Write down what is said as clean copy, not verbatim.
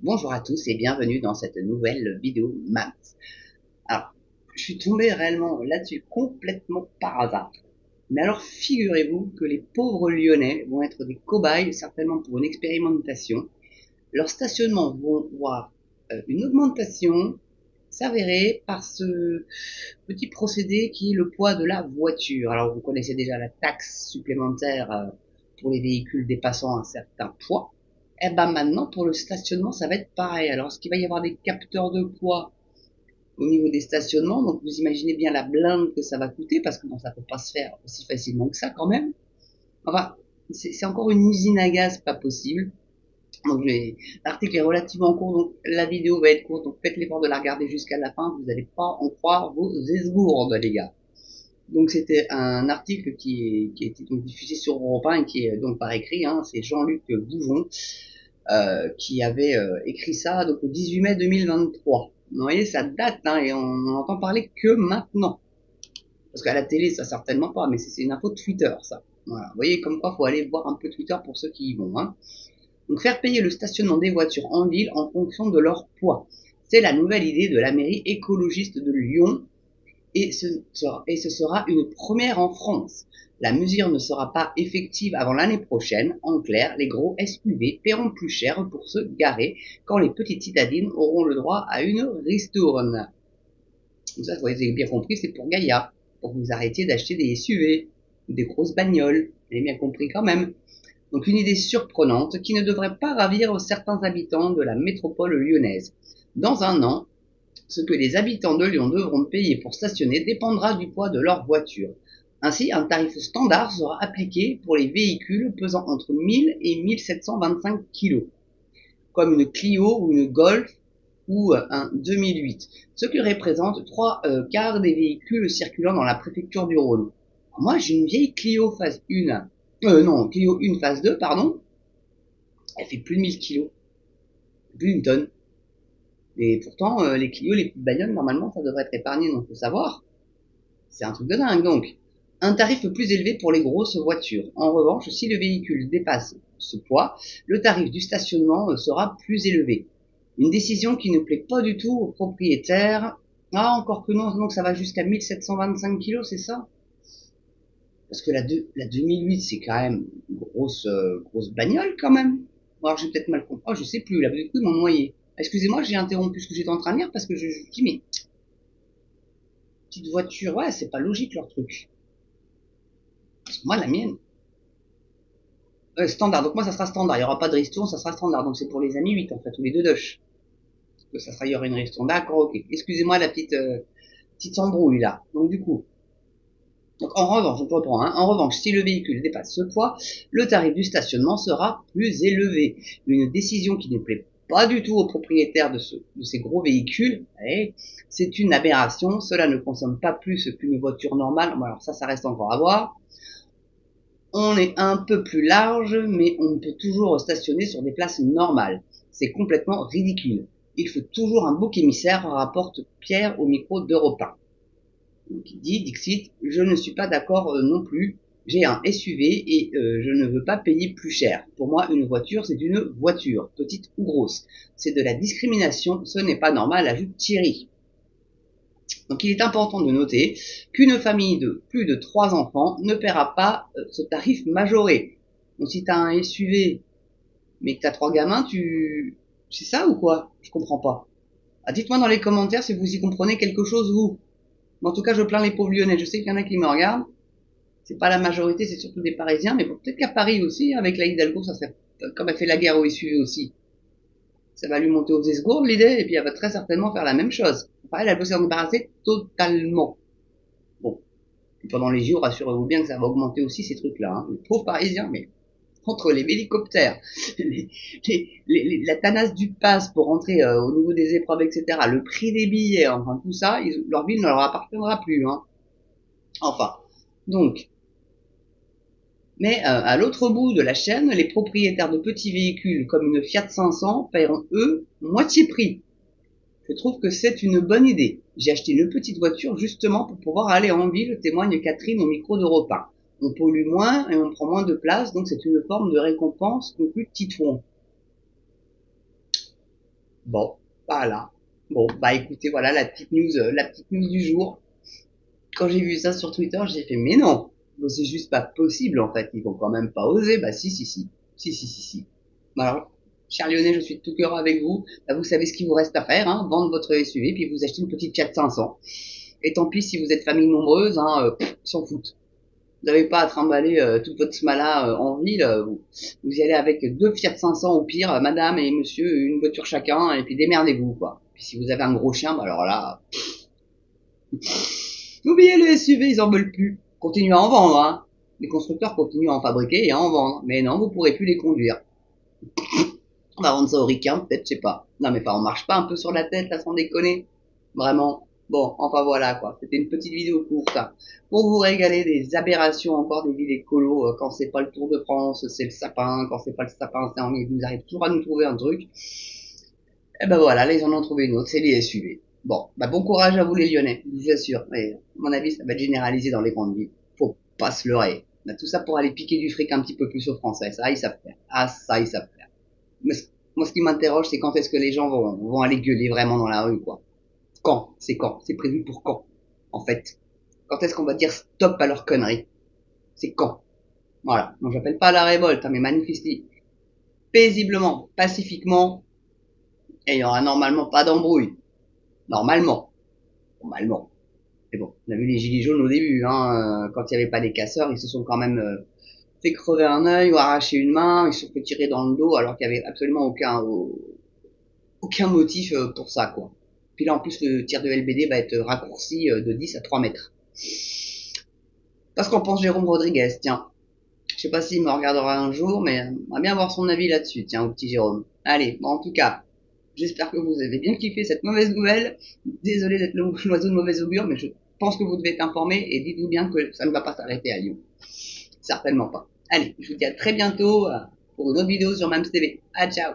Bonjour à tous et bienvenue dans cette nouvelle vidéo Maps. Alors, je suis tombé réellement là-dessus complètement par hasard. Mais alors, figurez-vous que les pauvres Lyonnais vont être des cobayes, certainement pour une expérimentation. Leurs stationnements vont voir une augmentation s'avérer par ce petit procédé qui est le poids de la voiture. Alors, vous connaissez déjà la taxe supplémentaire pour les véhicules dépassant un certain poids. Et ben maintenant, pour le stationnement, ça va être pareil. Alors, est-ce qu'il va y avoir des capteurs de poids au niveau des stationnements? Donc, vous imaginez bien la blinde que ça va coûter, parce que bon, ça peut pas se faire aussi facilement que ça quand même. Enfin, c'est encore une usine à gaz pas possible. Donc, l'article est relativement court, donc la vidéo va être courte, donc faites l'effort de la regarder jusqu'à la fin, vous n'allez pas en croire vos esgourdes, les gars. Donc c'était un article qui a été donc diffusé sur Europe 1 et qui est donc par écrit, hein, c'est Jean-Luc Boujon qui avait écrit ça donc, au 18 mai 2023. Vous voyez, ça date, hein, et on n'en entend parler que maintenant. Parce qu'à la télé, ça certainement pas, mais c'est une info de Twitter, ça. Voilà. Vous voyez, comme quoi, faut aller voir un peu Twitter pour ceux qui y vont. Hein. Donc faire payer le stationnement des voitures en ville en fonction de leur poids. C'est la nouvelle idée de la mairie écologiste de Lyon et ce sera une première en France. La mesure ne sera pas effective avant l'année prochaine. En clair, les gros SUV paieront plus cher pour se garer quand les petites citadines auront le droit à une ristourne. Donc ça, vous avez bien compris, c'est pour Gaïa, pour que vous arrêtiez d'acheter des SUV ou des grosses bagnoles. Vous avez bien compris quand même. Donc une idée surprenante qui ne devrait pas ravir certains habitants de la métropole lyonnaise. Dans un an, ce que les habitants de Lyon devront payer pour stationner dépendra du poids de leur voiture. Ainsi, un tarif standard sera appliqué pour les véhicules pesant entre 1000 et 1725 kg, comme une Clio ou une Golf ou un 2008, ce qui représente 3 quarts des véhicules circulant dans la préfecture du Rhône. Moi, j'ai une vieille Clio phase 1, non, Clio 1 phase 2, pardon, elle fait plus de 1000 kg, plus d'une tonne. Et pourtant, les Clio, les petites bagnoles, normalement, ça devrait être épargné, donc faut savoir. C'est un truc de dingue, donc. Un tarif plus élevé pour les grosses voitures. En revanche, si le véhicule dépasse ce poids, le tarif du stationnement sera plus élevé. Une décision qui ne plaît pas du tout aux propriétaires. Ah, encore que non, donc ça va jusqu'à 1725 kg, c'est ça? Parce que la 2008, c'est quand même une grosse bagnole, quand même. Alors, j'ai peut-être mal compris. Oh, je sais plus, là, du coup, ils m'ont noyé. Excusez-moi, j'ai interrompu ce que j'étais en train de dire parce que je dis, mais, petite voiture, ouais, c'est pas logique, leur truc. Parce que moi, la mienne, standard. Donc moi, ça sera standard. Il n'y aura pas de ristourne, ça sera standard. Donc c'est pour les amis 8 en fait, ou les deux doches. Parce que ça sera, il y aura une ristourne. D'accord, ok. Excusez-moi la petite embrouille là. Donc du coup, donc en revanche, je reprends, hein, en revanche, si le véhicule dépasse ce poids, le tarif du stationnement sera plus élevé. Une décision qui ne plaît pas du tout aux propriétaires de ces gros véhicules. C'est une aberration. Cela ne consomme pas plus qu'une voiture normale. Bon, alors ça reste encore à voir. On est un peu plus large, mais on peut toujours stationner sur des places normales. C'est complètement ridicule. Il faut toujours un bouc émissaire, rapporte Pierre au micro d'Europe 1. Donc il dit, Dixit, je ne suis pas d'accord non plus. J'ai un SUV et je ne veux pas payer plus cher. Pour moi, une voiture, c'est une voiture, petite ou grosse. C'est de la discrimination, ce n'est pas normal, ajoute Thierry. Donc il est important de noter qu'une famille de plus de 3 enfants ne paiera pas ce tarif majoré. Donc si tu as un SUV mais que tu as 3 gamins, c'est ça ou quoi? Je comprends pas. Ah, dites-moi dans les commentaires si vous y comprenez quelque chose, vous. Mais en tout cas, je plains les pauvres Lyonnais. Je sais qu'il y en a qui me regardent. C'est pas la majorité, c'est surtout des Parisiens, mais bon, peut-être qu'à Paris aussi, avec la Hidalgo, ça serait comme elle fait la guerre au SUV aussi. Ça va lui monter aux esgourdes l'idée, et puis elle va très certainement faire la même chose. Pareil, elle peut s'en débarrasser totalement. Bon, et pendant les JO, rassurez-vous bien que ça va augmenter aussi ces trucs-là. Hein. Les pauvres Parisiens, mais entre les hélicoptères, la tanasse du pass pour rentrer au niveau des épreuves, etc., le prix des billets, enfin tout ça, leur ville ne leur appartiendra plus. Hein. Enfin, donc, mais à l'autre bout de la chaîne, les propriétaires de petits véhicules comme une Fiat 500 paieront, eux, moitié prix. Je trouve que c'est une bonne idée. J'ai acheté une petite voiture justement pour pouvoir aller en ville, témoigne Catherine au micro d'Europe 1. On pollue moins et on prend moins de place, donc c'est une forme de récompense, conclut Titouan. Bon, voilà. Bon, bah écoutez, voilà la petite news du jour. Quand j'ai vu ça sur Twitter, j'ai fait, mais non, bon, c'est juste pas possible en fait, ils vont quand même pas oser. Bah si, si, si, si, si, si, si. Alors, cher Lyonnais, je suis de tout cœur avec vous. Bah, vous savez ce qu'il vous reste à faire, hein, vendre votre SUV, puis vous achetez une petite Fiat 500. Et tant pis si vous êtes famille nombreuse, hein, ils s'en foutent. Vous n'avez pas à trimballer toute votre smala en ville. Vous y allez avec deux Fiat 500 au pire, madame et monsieur, une voiture chacun, et puis démerdez-vous, quoi. Puis si vous avez un gros chien, bah alors là, oubliez le SUV, ils en veulent plus. Continuez à en vendre, hein. Les constructeurs continuent à en fabriquer et à en vendre. Mais non, vous pourrez plus les conduire. On va vendre ça aux ricains, peut-être, je sais pas. Non, mais pas, on marche pas un peu sur la tête, là, sans déconner. Vraiment. Bon, enfin voilà, quoi. C'était une petite vidéo courte, hein, pour vous régaler des aberrations encore des villes écolos. Quand c'est pas le Tour de France, c'est le sapin. Quand c'est pas le sapin, c'est en vous arrivez toujours à nous trouver un truc. Et ben voilà, là, ils en ont trouvé une autre, c'est les SUV. Bon, bah bon courage à vous les Lyonnais, je vous assure. Mais, à mon avis, ça va être généralisé dans les grandes villes. Faut pas se leurrer. On a tout ça pour aller piquer du fric un petit peu plus aux Français. Ça, ils savent faire. Ah, ça, ils savent faire. Mais moi, ce qui m'interroge, c'est quand est-ce que les gens vont aller gueuler vraiment dans la rue, quoi. Quand? C'est quand? C'est prévu pour quand? En fait. Quand est-ce qu'on va dire stop à leur conneries? C'est quand? Voilà. Donc j'appelle pas à la révolte, hein, mais manifester paisiblement, pacifiquement, et il y aura normalement pas d'embrouille. Normalement. Normalement. Mais bon, on a vu les gilets jaunes au début, hein, quand il n'y avait pas des casseurs, ils se sont quand même fait crever un œil ou arracher une main, ils se sont fait tirer dans le dos alors qu'il n'y avait absolument aucun motif pour ça, quoi. Puis là, en plus, le tir de LBD va être raccourci de 10 à 3 mètres. Parce qu'en pense Jérôme Rodriguez, tiens. Je sais pas s'il me regardera un jour, mais on va bien avoir son avis là-dessus, tiens, au petit Jérôme. Allez, bon, en tout cas, j'espère que vous avez bien kiffé cette mauvaise nouvelle. Désolé d'être l'oiseau de mauvaise augure, mais je pense que vous devez être informé et dites-vous bien que ça ne va pas s'arrêter à Lyon. Certainement pas. Allez, je vous dis à très bientôt pour une autre vidéo sur MAMS TV. Ah, ciao!